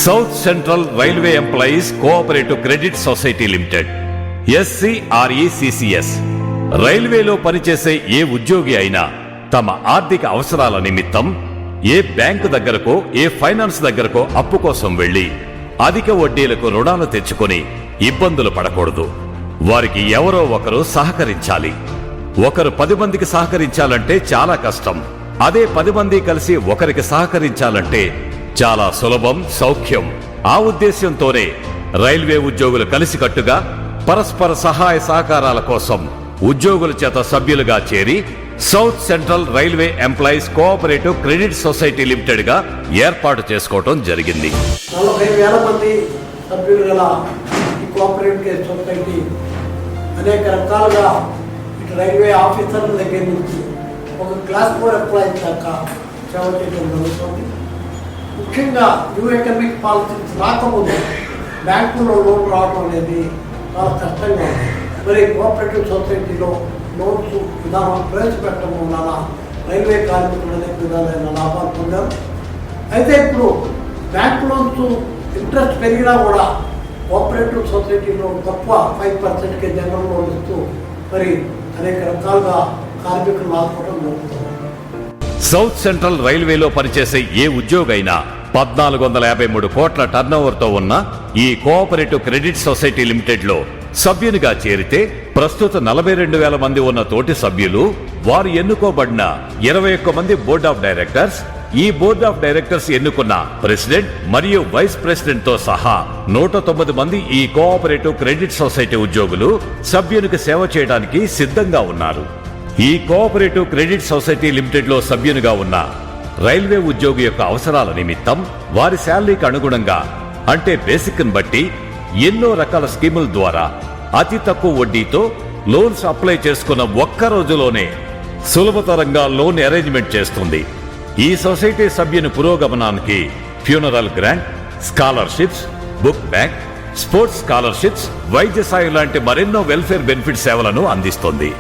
South central railway employees cooperative credit society limited SCRECCS రైల్వేలో పనిచేసే ఏ ఉద్యోగి అయినా తమ ఆర్థిక అవసరాల నిమిత్తం ఏ బ్యాంకు దగ్గరకో ఏ ఫైనాన్స్ దగ్గరకో అప్పు కోసం వెళ్లి అధిక వడ్డీలకు రుణాలు తెచ్చుకొని ఇబ్బందులు పడకూడదు. వారికి ఎవరో ఒకరు సహకరించాలి. ఒకరు 10 మందికి సహకరించాలంటే చాలా కష్టం. అదే 10 మంది కలిసి ఒకరికి సహకరించాలంటే చాలా సులభం, సౌఖ్యం. ఆ ఉద్దేశ్యంతోనే రైల్వే ఉద్యోగులు కలిసికట్టుగా పరస్పర సహాయ సహకారాల కోసం ఉద్యోగుల చేత సభ్యులుగా చేరి south central railway employees cooperative credit society limited గా ఏర్పాటు చేసుకోవడం జరిగింది. 40,000 మంది సభ్యులు గల ఈ కోఆపరేటివ్ సొసైటీ అనేక రకాలుగా ఇటు రైల్వే ఆఫీసర్ల దగ్గర నుంచి ఒక క్లాస్ 4 ఎంప్లాయీస్ దాకా సేవ చేయడం జరుగుతుంది. ముఖ్యంగా న్యూ ఎకనామిక్ పాలసీస్ రాకముందు బ్యాంకులో లోన్ రావడం అనేది చాలా కష్టంగా ఉంది. మరి కోఆపరేటివ్ సొసైటీలో లోన్స్ విధానం ప్రవేశపెట్టడం వల్ల రైల్వే కార్మికులు అనేక విధాలైన లాభాలు పొందారు. అయితే ఇప్పుడు బ్యాంక్ లోన్స్ ఇంట్రెస్ట్ పెరిగినా కూడా కోఆపరేటివ్ సొసైటీలో తక్కువ 5% జనరల్ లోన్ ఇస్తూ మరి అనేక రకాలుగా కార్మికులు ఆదుకోవడం జరుగుతుంది. సౌత్ సెంట్రల్ రైల్వేలో పనిచేసే ఏ ఉద్యోగైనా 1453 కోట్ల టర్నోవర్తో ఉన్న ఈ కోఆపరేటివ్ క్రెడిట్ సొసైటీ లిమిటెడ్ లో సభ్యునిగా చేరితే ప్రస్తుత 42,000 మంది ఉన్న తోటి సభ్యులు, వారు ఎన్నుకోబడిన 21 మంది బోర్డ్ ఆఫ్ డైరెక్టర్స్, ఈ బోర్డ్ ఆఫ్ డైరెక్టర్స్ ఎన్నుకున్న ప్రెసిడెంట్ మరియు వైస్ ప్రెసిడెంట్ తో సహా 109 మంది ఈ కోఆపరేటివ్ క్రెడిట్ సొసైటీ ఉద్యోగులు సభ్యునికి సేవ చేయడానికి సిద్ధంగా ఉన్నారు. ఈ కోఆపరేటివ్ క్రెడిట్ సొసైటీ లిమిటెడ్ లో సభ్యునిగా ఉన్న రైల్వే ఉద్యోగి యొక్క అవసరాల నిమిత్తం వారి శాలరీకి అనుగుణంగా అంటే బేసిక్ ని బట్టి ఎన్నో రకాల స్కీముల ద్వారా అతి తక్కువ వడ్డీతో లోన్స్ అప్లై చేసుకున్న ఒక్క రోజులోనే సులభతరంగా లోన్ అరేంజ్మెంట్ చేస్తుంది. ఈ సొసైటీ సభ్యుని పురోగమనానికి funeral grant, scholarships, book bank, sports scholarships, వైద్య సాయం లాంటి మరెన్నో వెల్ఫేర్ బెనిఫిట్ సేవలను అందిస్తుంది.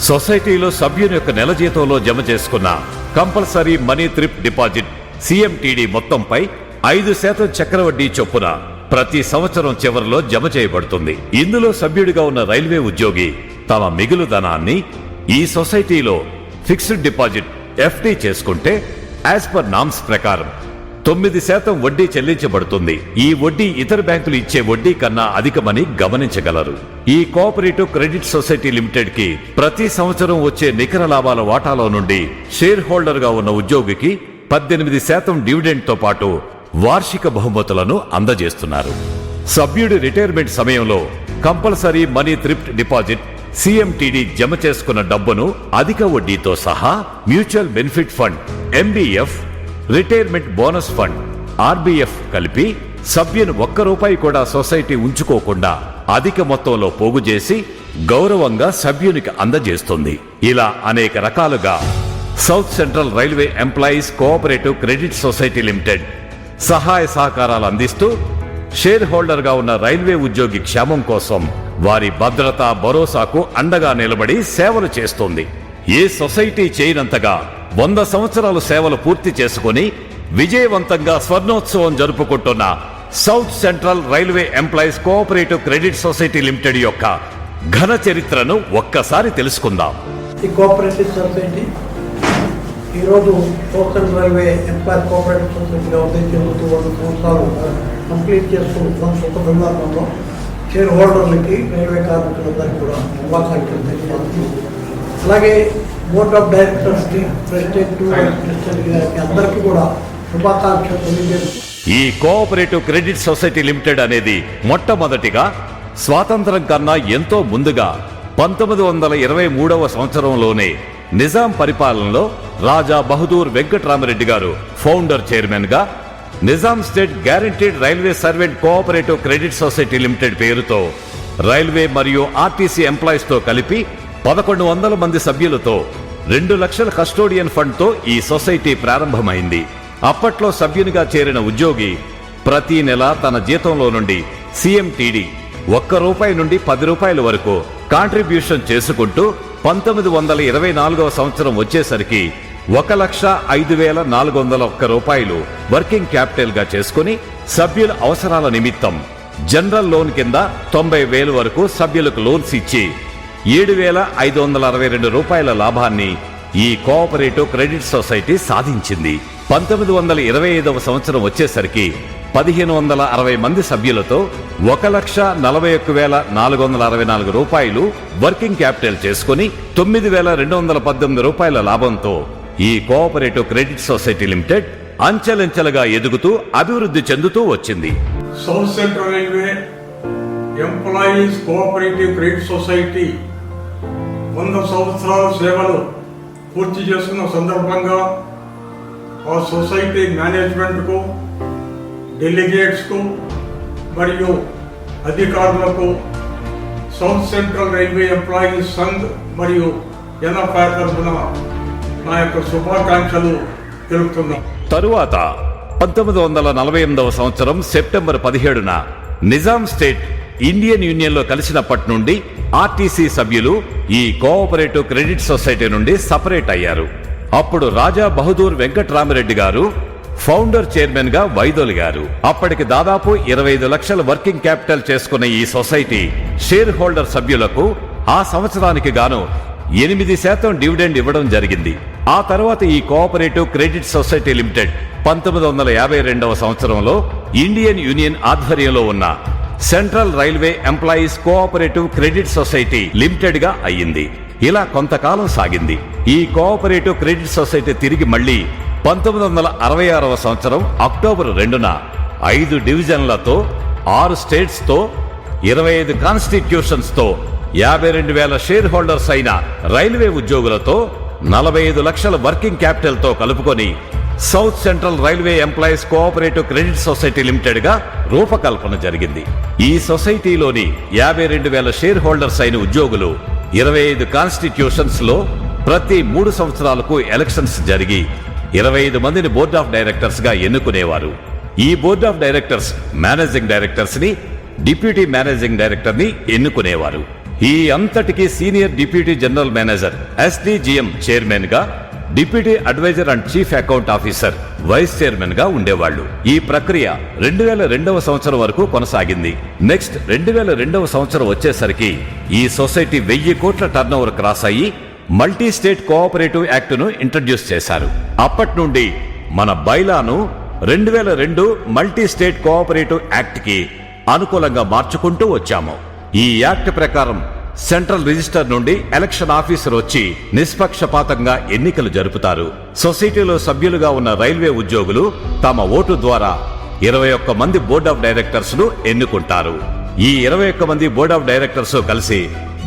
సొసైటీలో సభ్యుని యొక్క నెల జీతంలో జమ చేసుకున్న compulsory money thrift deposit CMTD మొత్తంపై 5% చక్రవడ్డీ చొప్పున ప్రతి సంవత్సరం చివరిలో జమ చేయబడుతుంది. ఇందులో సభ్యుడిగా ఉన్న రైల్వే ఉద్యోగి తమ మిగులు ధనాన్ని ఈ సొసైటీలో ఫిక్స్డ్ డిపాజిట్ FD చేసుకుంటే యాజ్ పర్ నామ్స్ ప్రకారం 9% వడ్డీ చెల్లించబడుతుంది. ఈ వడ్డీ ఇతర బ్యాంకులు ఇచ్చే వడ్డీ కన్నా అధికమని గమనించగలరు. ఈ కోఆపరేటివ్ క్రెడిట్ సొసైటీ లిమిటెడ్ కి ప్రతి సంవత్సరం వచ్చే నికర లాభాల వాటాలో నుండి షేర్ హోల్డర్ గా ఉన్న ఉద్యోగికి 18% డివిడెండ్ తో పాటు వార్షిక బహుమతులను అందజేస్తున్నారు. సభ్యుడి రిటైర్మెంట్ సమయంలో compulsory money thrift deposit CMTD జమ చేసుకున్న డబ్బును అధిక వడ్డీతో సహా mutual benefit fund MBF, retirement bonus fund RBF కలిపి సభ్యుని ₹1 కూడా సొసైటీ ఉంచుకోకుండా అధిక మొత్తంలో పోగు చేసి గౌరవంగా సభ్యునికి అందజేస్తుంది. ఇలా అనేక రకాలుగా south central railway employees cooperative credit society limited సహాయ సహకారాలు అందిస్తూ షేర్ హోల్డర్ గా ఉన్న రైల్వే ఉద్యోగి క్షేమం కోసం వారి భద్రత, భరోసాకు అండగా నిలబడి సేవలు చేస్తుంది. ఏ సొసైటీ చేయనంతగా 100 సంవత్సరాలు సేవలు పూర్తి చేసుకుని విజయవంతంగా స్వర్ణోత్సవం జరుపుకుంటున్న south central railway employees cooperative credit society limited యొక్క ఘన చరిత్రను ఒక్కసారి తెలుసుకుందాం. ఈ కోఆపరేటివ్ సొసైటీ ఈరోజు సౌత్ రైల్వే ఎంప్లాయీస్ కోఆపరేటివ్ సొసైటీగా ఉద్దేశించుతూ 100 సంవత్సరాలు కంప్లీట్ చేసుకుంటున్న శుభ సందర్భంలో షేర్ హోల్డర్లకి, రైల్వే కార్మికులందరికీ కూడా శుభాకాంక్షలు తెలియజేస్తున్నాం. అలాగే బోర్డ్ ఆఫ్ డైరెక్టర్స్కి, ప్రెసిడెంట్, వైస్ ప్రెసిడెంట్ గారికి అందరికీ కూడా శుభాకాంక్షలు తెలియజేస్తున్నాం. ఈ కోఆపరేటివ్ క్రెడిట్ సొసైటీ లిమిటెడ్ అనేది మొట్టమొదటిగా స్వాతంత్రం కన్నా ఎంతో ముందుగా 1923వ సంవత్సరంలోనే నిజాం పరిపాలనలో రాజా బహదూర్ వెంకటరామరెడ్డి గారు ఫౌండర్ చైర్మన్ గా Nizam state guaranteed railway servant cooperative credit society limited పేరుతో రైల్వే మరియు RTC ఎంప్లాయీస్ తో కలిపి 1100 మంది సభ్యులతో 2 లక్షల కస్టోడియన్ ఫండ్ తో ఈ సొసైటీ ప్రారంభమైంది. అప్పట్లో సభ్యునిగా చేరిన ఉద్యోగి ప్రతి నెల తన జీతంలో నుండి CMTD ₹1 నుండి ₹10 వరకు కాంట్రిబ్యూషన్ చేసుకుంటూ 1924వ సంవత్సరం వచ్చేసరికి 1,05,401 రూపాయలు వర్కింగ్ క్యాపిటల్ గా చేసుకుని సభ్యుల అవసరాల నిమిత్తం జనరల్ లోన్ కింద 90,000 వరకు సభ్యులకు లోన్స్ ఇచ్చి 7,562 రూపాయల లాభాన్ని ఈ కోఆపరేటివ్ క్రెడిట్ సొసైటీ సాధించింది. 1925వ సంవత్సరం వచ్చేసరికి 1,560 మంది సభ్యులతో 1,41,464 రూపాయలు వర్కింగ్ క్యాపిటల్ చేసుకుని 9,218 రూపాయల లాభంతో ఈ కోఆపరేటివ్ క్రెడిట్ సొసైటీ లిమిటెడ్ అంచెలంచెలుగా ఎదుగుతూ అభివృద్ధి చెందుతూ వచ్చింది. South central railway employees cooperative credit society 100 సంవత్సరాల సేవలు పూర్తి చేస్తున్న సందర్భంగా ఆ సొసైటీ మేనేజ్మెంట్కు, డెలిగేట్స్కు మరియు అధికారులకు south central railway employees Sangh మరియు ఎన్ఎఫ్ఐ తరఫున నా యొక్క శుభాకాంక్షలు తెలుపుతున్నాం. తరువాత 1948వ సంవత్సరం సెప్టెంబర్ 17న నిజాం స్టేట్ ఇండియన్ యూనియన్ లో కలిసినప్పటి నుండి ఆర్టీసీ సభ్యులు ఈ కోఆపరేటివ్ క్రెడిట్ సొసైటీ నుండి సపరేట్ అయ్యారు. అప్పుడు రాజా బహదూర్ వెంకట్రామిరెడ్డి గారు ఫౌండర్ చైర్మన్ గా వైదొలిగారు. అప్పటికి దాదాపు 25 లక్షల వర్కింగ్ క్యాపిటల్ చేసుకున్న ఈ సొసైటీ షేర్ హోల్డర్ సభ్యులకు ఆ సంవత్సరానికి గాను 8% డివిడెండ్ ఇవ్వడం జరిగింది. ఆ తర్వాత ఈ కోఆపరేటివ్ క్రెడిట్ సొసైటీ లిమిటెడ్ 1952వ సంవత్సరంలో ఇండియన్ యూనియన్ ఆధ్వర్యంలో ఉన్న central railway employees cooperative credit society limited గా అయ్యింది. ఇలా కొంతకాలం సాగింది. ఈ కోఆపరేటివ్ క్రెడిట్ సొసైటీ తిరిగి మళ్లీ 1966వ సంవత్సరం అక్టోబర్ 2న 5 డివిజన్లతో 6 స్టేట్స్ తో 25 కాన్స్టిట్యూషన్స్ తో 52,000 షేర్ హోల్డర్స్ అయిన రైల్వే ఉద్యోగులతో 45 లక్షల వర్కింగ్ క్యాపిటల్ తో కలుపుకొని south central railway employees cooperative credit society limited గా రూపకల్పన జరిగింది. ఈ సొసైటీలోని 52,000 షేర్ హోల్డర్స్ అయిన ఉద్యోగులు 25 కాన్స్టిట్యూషన్స్ లో ప్రతి 3 సంవత్సరాలకు ఎలక్షన్స్ జరిగి 25 మందిని బోర్డ్ ఆఫ్ డైరెక్టర్స్ గా ఎన్నుకునేవారు. ఈ board of directors managing directors ని, డిప్యూటీ మేనేజింగ్ డైరెక్టర్ ని ఎన్నుకునేవారు. ఈ అంతటికి senior deputy general manager SDGM chairman గా, deputy adviser and chief account officer vice chairman గా ఉండేవాళ్లు. ఈ ప్రక్రియ 2002వ సంవత్సరం వరకు కొనసాగింది. నెక్స్ట్ 2002వ సంవత్సరం వచ్చేసరికి ఈ సొసైటీ 1000 కోట్ల టర్నోవర్ క్రాస్ అయ్యి మల్టీ స్టేట్ కోఆపరేటివ్ యాక్ట్ ను ఇంట్రడ్యూస్ చేశారు. అప్పటి నుండి మన బైలాను 2002 మల్టీ స్టేట్ కోఆపరేటివ్ యాక్ట్ కి అనుకూలంగా మార్చుకుంటూ వచ్చాము. ఈ యాక్ట్ ప్రకారం సెంట్రల్ రిజిస్టర్ నుండి ఎలక్షన్ ఆఫీసర్ వచ్చి నిష్పక్షపాతంగా ఎన్నికలు జరుపుతారు. సొసైటీలో సభ్యులుగా ఉన్న రైల్వే ఉద్యోగులు తమ ఓటు ద్వారా 21 మంది బోర్డ్ ఆఫ్ డైరెక్టర్స్ ను ఎన్నుకుంటారు. ఈ 21 మంది బోర్డ్ ఆఫ్ డైరెక్టర్స్ కలిసి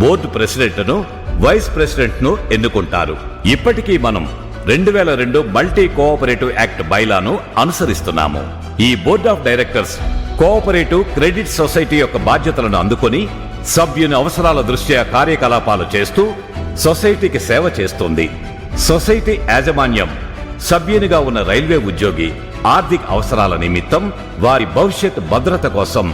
బోర్డు ప్రెసిడెంట్ ను, వైస్ ప్రెసిడెంట్ ను ఎన్నుకుంటారు. ఇప్పటికీ మనం 2002 మల్టీ కోఆపరేటివ్ యాక్ట్ బైలాను అనుసరిస్తున్నాము. ఈ board of directors cooperative credit society యొక్క బాధ్యతలను అందుకొని సభ్యుని అవసరాల దృష్ట్యా కార్యకలాపాలు చేస్తూ సొసైటీకి సేవ చేస్తుంది. సొసైటీ యాజమాన్యం సభ్యునిగా ఉన్న రైల్వే ఉద్యోగి ఆర్థిక అవసరాల నిమిత్తం, వారి భవిష్యత్ భద్రత కోసం,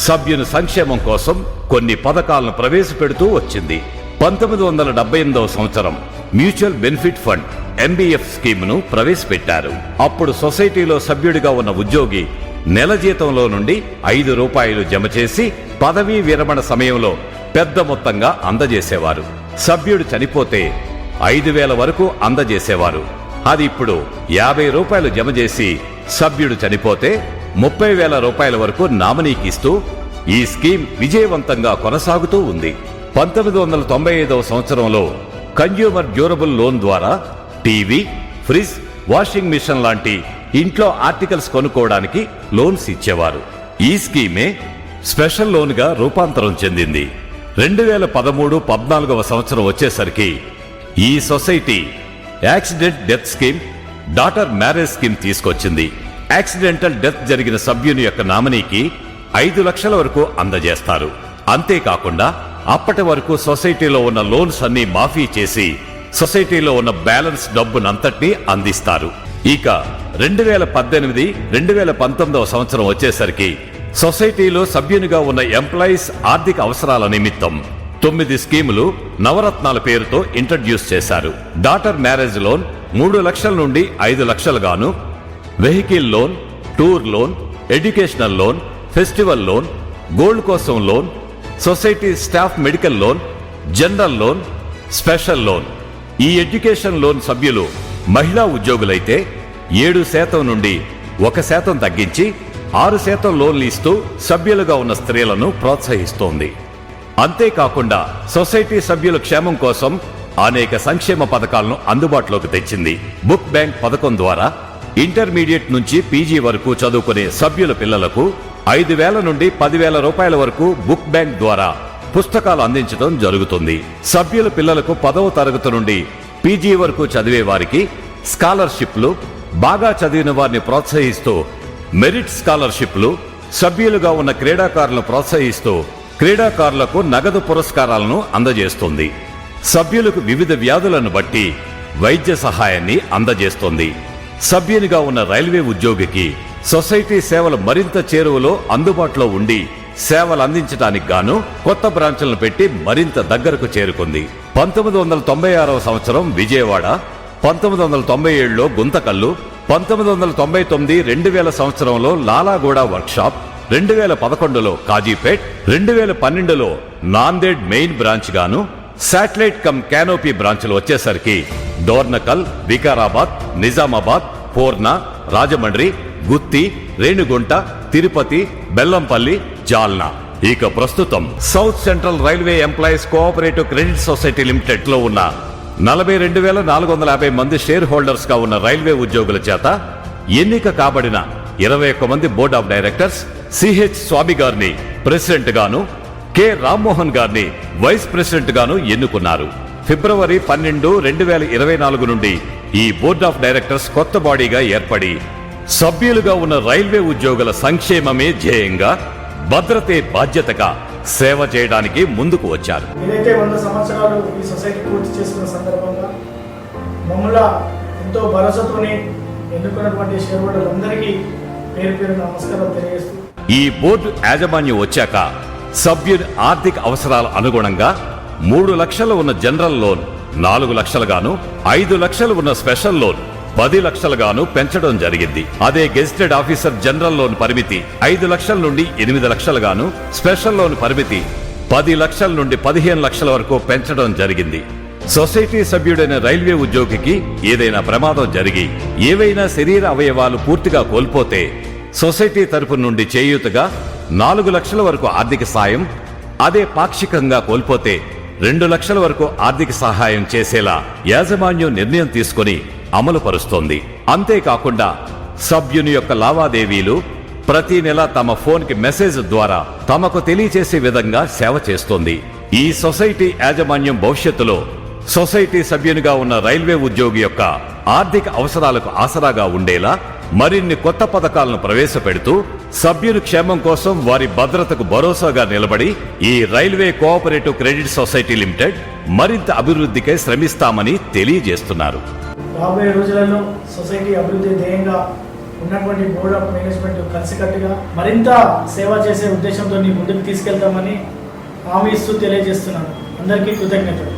సభ్యుని సంక్షేమం కోసం కొన్ని పథకాలను ప్రవేశపెడుతూ వచ్చింది. 1978వ సంవత్సరం మ్యూచువల్ బెనిఫిట్ ఫండ్ MBF స్కీమ్ను ప్రవేశపెట్టారు. అప్పుడు సొసైటీలో సభ్యుడిగా ఉన్న ఉద్యోగి నెల జీతంలో నుండి 5 రూపాయలు జమ చేసి పదవీ విరమణ సమయంలో పెద్ద మొత్తంగా అందజేసేవారు. సభ్యుడు చనిపోతే 5,000 వరకు అందజేసేవారు. అది ఇప్పుడు 50 రూపాయలు జమ చేసి సభ్యుడు చనిపోతే 30,000 రూపాయల వరకు నామినీకి ఇస్తూ ఈ స్కీమ్ విజయవంతంగా కొనసాగుతూ ఉంది. 1995వ సంవత్సరంలో కన్జ్యూమర్ డ్యూరబుల్ లోన్ ద్వారా టీవీ, ఫ్రిడ్జ్, వాషింగ్ మిషన్ లాంటి ఇంట్లో ఆర్టికల్స్ కొనుక్కోవడానికి లోన్స్ ఇచ్చేవారు. ఈ స్కీమే స్పెషల్ లోన్ గా రూపాంతరం చెందింది. 2013-14వ సంవత్సరం వచ్చేసరికి ఈ society accident death scheme, daughter marriage scheme తీసుకొచ్చింది. యాక్సిడెంటల్ డెత్ జరిగిన సభ్యుని యొక్క నామినీకి 5 లక్షల వరకు అందజేస్తారు. అంతేకాకుండా అప్పటి వరకు సొసైటీలో ఉన్న లోన్స్ అన్ని మాఫీ చేసి సొసైటీలో ఉన్న బ్యాలెన్స్ డబ్బునంతటినీ అందిస్తారు. ఇక 2018-2019వ సంవత్సరం వచ్చేసరికి సొసైటీలో సభ్యునిగా ఉన్న ఎంప్లాయీస్ ఆర్థిక అవసరాల నిమిత్తం 9 స్కీములు నవరత్నాల పేరుతో ఇంట్రడ్యూస్ చేశారు. డాటర్ మ్యారేజ్ లోన్ 3 లక్షల నుండి 5 లక్షలు గాను, vehicle loan, tour loan, educational loan, festival loan, gold కోసం loan, society staff medical loan, general loan, special loan. ఈ ఎడ్యుకేషన్ లోన్ సభ్యులు మహిళా ఉద్యోగులైతే 7% నుండి 1% తగ్గించి 6% లోన్లు ఇస్తూ సభ్యులుగా ఉన్న స్త్రీలను ప్రోత్సహిస్తోంది. అంతేకాకుండా సొసైటీ సభ్యుల క్షేమం కోసం అనేక సంక్షేమ పథకాలను అందుబాటులోకి తెచ్చింది. బుక్ బ్యాంక్ పథకం ద్వారా ఇంటర్మీడియట్ నుంచి పీజీ వరకు చదువుకునే సభ్యుల పిల్లలకు 5,000 నుండి 10,000 రూపాయల వరకు బుక్ బ్యాంక్ ద్వారా పుస్తకాలు అందించడం జరుగుతుంది. సభ్యుల పిల్లలకు 10వ తరగతి నుండి పీజీ వరకు చదివే వారికి స్కాలర్షిప్లు, బాగా చదివిన వారిని ప్రోత్సహిస్తూ మెరిట్ స్కాలర్షిప్లు, సభ్యులుగా ఉన్న క్రీడాకారులను ప్రోత్సహిస్తూ క్రీడాకారులకు నగదు పురస్కారాలను అందజేస్తుంది. సభ్యులకు వివిధ వ్యాధులను బట్టి వైద్య సహాయాన్ని అందజేస్తుంది. సభ్యునిగా ఉన్న రైల్వే ఉద్యోగికి సొసైటీ సేవలు మరింత చేరువలో అందుబాటులో ఉండి సేవలు అందించడానికి గాను కొత్త బ్రాంచ్లను పెట్టి మరింత దగ్గరకు చేరుకుంది. 1996వ సంవత్సరం విజయవాడ, 1997లో గుంతకల్లు, 1999 2000 సంవత్సరంలో లాలాగూడ వర్క్షాప్, 2011లో కాజీపేట్, 2012లో నాందేడ్ మెయిన్ బ్రాంచ్ గాను శాటిలైట్ కమ్ క్యానోపీ బ్రాంచ్లు వచ్చేసరికి డోర్నకల్, వికారాబాద్, నిజామాబాద్, పూర్ణ, రాజమండ్రి, గుత్తి, రేణిగుంట, తిరుపతి, బెల్లంపల్లి, జాల్నా. ఇక ప్రస్తుతం south central railway employees cooperative credit society limited లో ఉన్న 42,450 మంది షేర్ హోల్డర్స్ గా ఉన్న రైల్వే ఉద్యోగుల చేత ఎన్నిక కాబడిన 21 మంది బోర్డ్ ఆఫ్ డైరెక్టర్స్ సిహెచ్ స్వామి గారిని ప్రెసిడెంట్ గాను, కె రామ్మోహన్ గారిని వైస్ ప్రెసిడెంట్ గాను ఎన్నుకున్నారు. ఫిబ్రవరి 12, 2024 నుండి ఈ బోర్డ్ ఆఫ్ డైరెక్టర్స్ కొత్త బాడీగా ఏర్పడి సభ్యులుగా ఉన్న రైల్వే ఉద్యోగుల సంక్షేమమే ధ్యేయంగా, భద్రతే బాధ్యతగా సేవ చేయడానికి ముందుకు వచ్చారు. ఏదైతే 100 సంవత్సరాలు ఈ సొసైటీ పూర్తి చేసుకున్న సందర్భంగా మమ్మల్ని ఎంతో భరోసాతోనే ఎన్నుకున్నటువంటి షేర్ హోల్డర్లందరికీ పేరు పేరు నమస్కారం తెలియజేస్తూ, ఈ బోర్డు యాజమాన్యం వచ్చాక సభ్యుని ఆర్థిక అవసరాల అనుగుణంగా 3 లక్షలు ఉన్న జనరల్ లోన్ 4 లక్షలు గాను, 5 లక్షలు ఉన్న స్పెషల్ లోన్ 10 లక్షలు గాను పెంచడం జరిగింది. అదే గెజిటెడ్ ఆఫీసర్ జనరల్ లోన్ పరిమితి 5 లక్షల నుండి 8 లక్షలు గాను, స్పెషల్ లోన్ పరిమితి 10 లక్షల నుండి 15 లక్షల వరకు పెంచడం జరిగింది. సొసైటీ సభ్యుడైన రైల్వే ఉద్యోగికి ఏదైనా ప్రమాదం జరిగి ఏవైనా శరీర అవయవాలు పూర్తిగా కోల్పోతే సొసైటీ తరపు నుండి చేయూతగా 4 లక్షల వరకు ఆర్థిక సాయం, అదే పాక్షికంగా కోల్పోతే 2 లక్షల వరకు ఆర్థిక సహాయం చేసేలా యాజమాన్యం నిర్ణయం తీసుకుని అమలు పరుస్తోంది. అంతేకాకుండా సభ్యుని యొక్క లావాదేవీలు ప్రతి నెల తమ ఫోన్కి మెసేజ్ ద్వారా తమకు తెలియచేసే విధంగా సేవ చేస్తోంది. ఈ సొసైటీ యాజమాన్యం భవిష్యత్తులో సొసైటీ సభ్యునిగా ఉన్న రైల్వే ఉద్యోగి యొక్క ఆర్థిక అవసరాలకు ఆసరాగా ఉండేలా మరిన్ని కొత్త పథకాలను ప్రవేశపెడుతూ సభ్యుని క్షేమం కోసం వారి భద్రతకు భరోసాగా నిలబడి ఈ railway cooperative credit society limited మరింత అభివృద్ధికై శ్రమిస్తామని తెలియజేస్తున్నారు. రాబోయే రోజులలో సొసైటీ అభివృద్ధి ధ్యేయంగా ఉన్నటువంటి బోర్డ్ ఆఫ్ మేనేజ్మెంట్ కలిసికట్టుగా మరింత సేవ చేసే ఉద్దేశంతో ముందుకు తీసుకెళ్తామని హామీ ఇస్తూ తెలియజేస్తున్నాను. అందరికీ కృతజ్ఞతలు.